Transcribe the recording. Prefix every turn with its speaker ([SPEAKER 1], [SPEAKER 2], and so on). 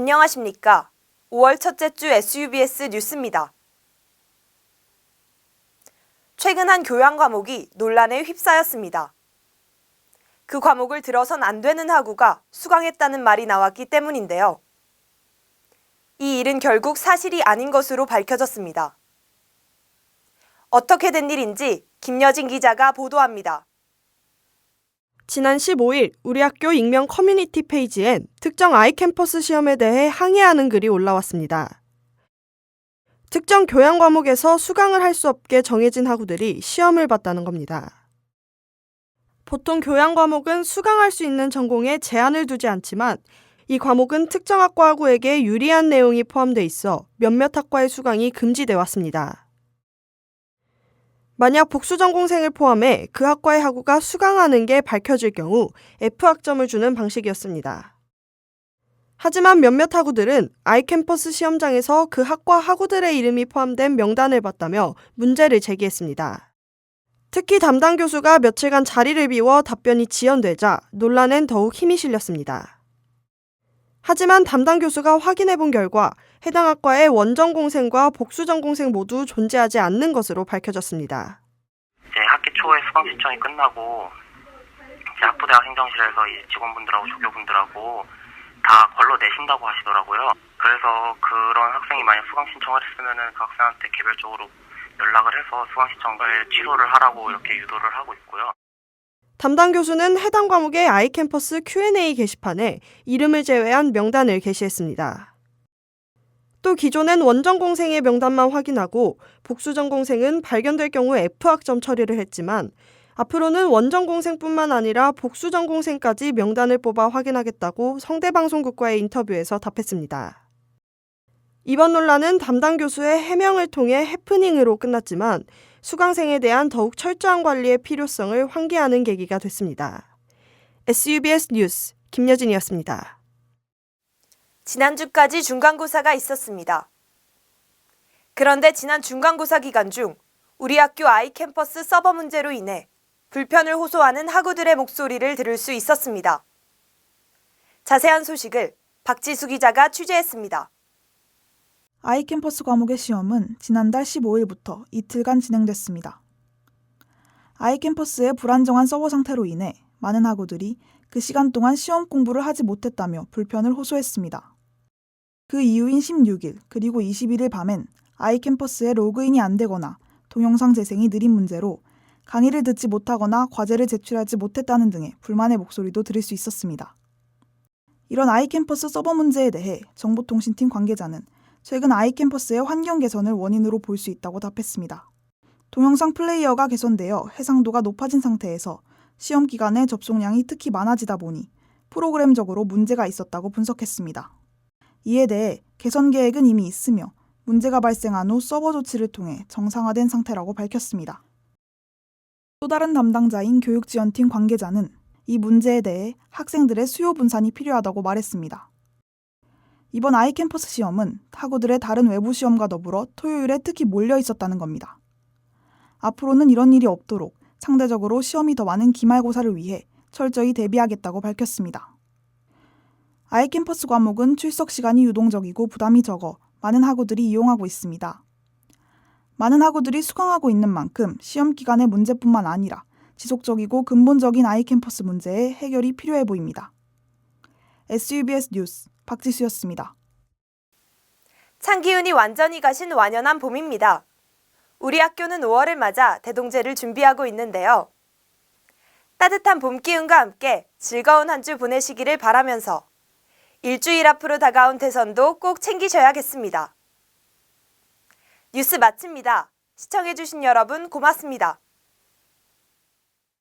[SPEAKER 1] 안녕하십니까. 5월 첫째 주 SUBS 뉴스입니다. 최근 한 교양 과목이 논란에 휩싸였습니다. 그 과목을 들어선 안 되는 학우가 수강했다는 말이 나왔기 때문인데요. 이 일은 결국 사실이 아닌 것으로 밝혀졌습니다. 어떻게 된 일인지 김여진 기자가 보도합니다.
[SPEAKER 2] 지난 15일 우리 학교 익명 커뮤니티 페이지엔 특정 아이캠퍼스 시험에 대해 항의하는 글이 올라왔습니다. 특정 교양 과목에서 수강을 할 수 없게 정해진 학우들이 시험을 봤다는 겁니다. 보통 교양 과목은 수강할 수 있는 전공에 제한을 두지 않지만 이 과목은 특정 학과 학우에게 유리한 내용이 포함돼 있어 몇몇 학과의 수강이 금지돼 왔습니다. 만약 복수 전공생을 포함해 그 학과의 학우가 수강하는 게 밝혀질 경우 F학점을 주는 방식이었습니다. 하지만 몇몇 학우들은 아이캠퍼스 시험장에서 그 학과 학우들의 이름이 포함된 명단을 봤다며 문제를 제기했습니다. 특히 담당 교수가 며칠간 자리를 비워 답변이 지연되자 논란엔 더욱 힘이 실렸습니다. 하지만 담당 교수가 확인해본 결과 해당 학과의 원전공생과 복수전공생 모두 존재하지 않는 것으로 밝혀졌습니다.
[SPEAKER 3] 이제 학기 초에 수강 신청이 끝나고 이제 학부대학 행정실에서 이제 직원분들하고 조교분들하고 다 걸러내신다고 하시더라고요. 그래서 그런 학생이 만약 수강 신청을 했으면은 그 학생한테 개별적으로 연락을 해서 수강 신청을 취소를 하라고 이렇게 유도를 하고 있고요.
[SPEAKER 2] 담당 교수는 해당 과목의 아이캠퍼스 Q&A 게시판에 이름을 제외한 명단을 게시했습니다. 또 기존엔 원전공생의 명단만 확인하고 복수전공생은 발견될 경우 F학점 처리를 했지만 앞으로는 원전공생뿐만 아니라 복수전공생까지 명단을 뽑아 확인하겠다고 성대방송국과의 인터뷰에서 답했습니다. 이번 논란은 담당 교수의 해명을 통해 해프닝으로 끝났지만 수강생에 대한 더욱 철저한 관리의 필요성을 환기하는 계기가 됐습니다. SUBS 뉴스 김여진이었습니다.
[SPEAKER 1] 지난주까지 중간고사가 있었습니다. 그런데 지난 중간고사 기간 중 우리 학교 아이캠퍼스 서버 문제로 인해 불편을 호소하는 학우들의 목소리를 들을 수 있었습니다. 자세한 소식을 박지수 기자가 취재했습니다.
[SPEAKER 4] 아이캠퍼스 과목의 시험은 지난달 15일부터 이틀간 진행됐습니다. 아이캠퍼스의 불안정한 서버 상태로 인해 많은 학우들이 그 시간 동안 시험 공부를 하지 못했다며 불편을 호소했습니다. 그 이후인 16일 그리고 21일 밤엔 아이캠퍼스에 로그인이 안 되거나 동영상 재생이 느린 문제로 강의를 듣지 못하거나 과제를 제출하지 못했다는 등의 불만의 목소리도 들을 수 있었습니다. 이런 아이캠퍼스 서버 문제에 대해 정보통신팀 관계자는 최근 아이캠퍼스의 환경 개선을 원인으로 볼 수 있다고 답했습니다. 동영상 플레이어가 개선되어 해상도가 높아진 상태에서 시험 기간에 접속량이 특히 많아지다 보니 프로그램적으로 문제가 있었다고 분석했습니다. 이에 대해 개선 계획은 이미 있으며 문제가 발생한 후 서버 조치를 통해 정상화된 상태라고 밝혔습니다. 또 다른 담당자인 교육지원팀 관계자는 이 문제에 대해 학생들의 수요 분산이 필요하다고 말했습니다. 이번 아이캠퍼스 시험은 학우들의 다른 외부 시험과 더불어 토요일에 특히 몰려 있었다는 겁니다. 앞으로는 이런 일이 없도록 상대적으로 시험이 더 많은 기말고사를 위해 철저히 대비하겠다고 밝혔습니다. 아이캠퍼스 과목은 출석 시간이 유동적이고 부담이 적어 많은 학우들이 이용하고 있습니다. 많은 학우들이 수강하고 있는 만큼 시험 기간의 문제뿐만 아니라 지속적이고 근본적인 아이캠퍼스 문제의 해결이 필요해 보입니다. SUBS 뉴스 박지수였습니다.
[SPEAKER 1] 찬기운이 완전히 가신 완연한 봄입니다. 우리 학교는 5월을 맞아 대동제를 준비하고 있는데요. 따뜻한 봄 기운과 함께 즐거운 한 주 보내시기를 바라면서 일주일 앞으로 다가온 대선도 꼭 챙기셔야겠습니다. 뉴스 마칩니다. 시청해주신 여러분 고맙습니다.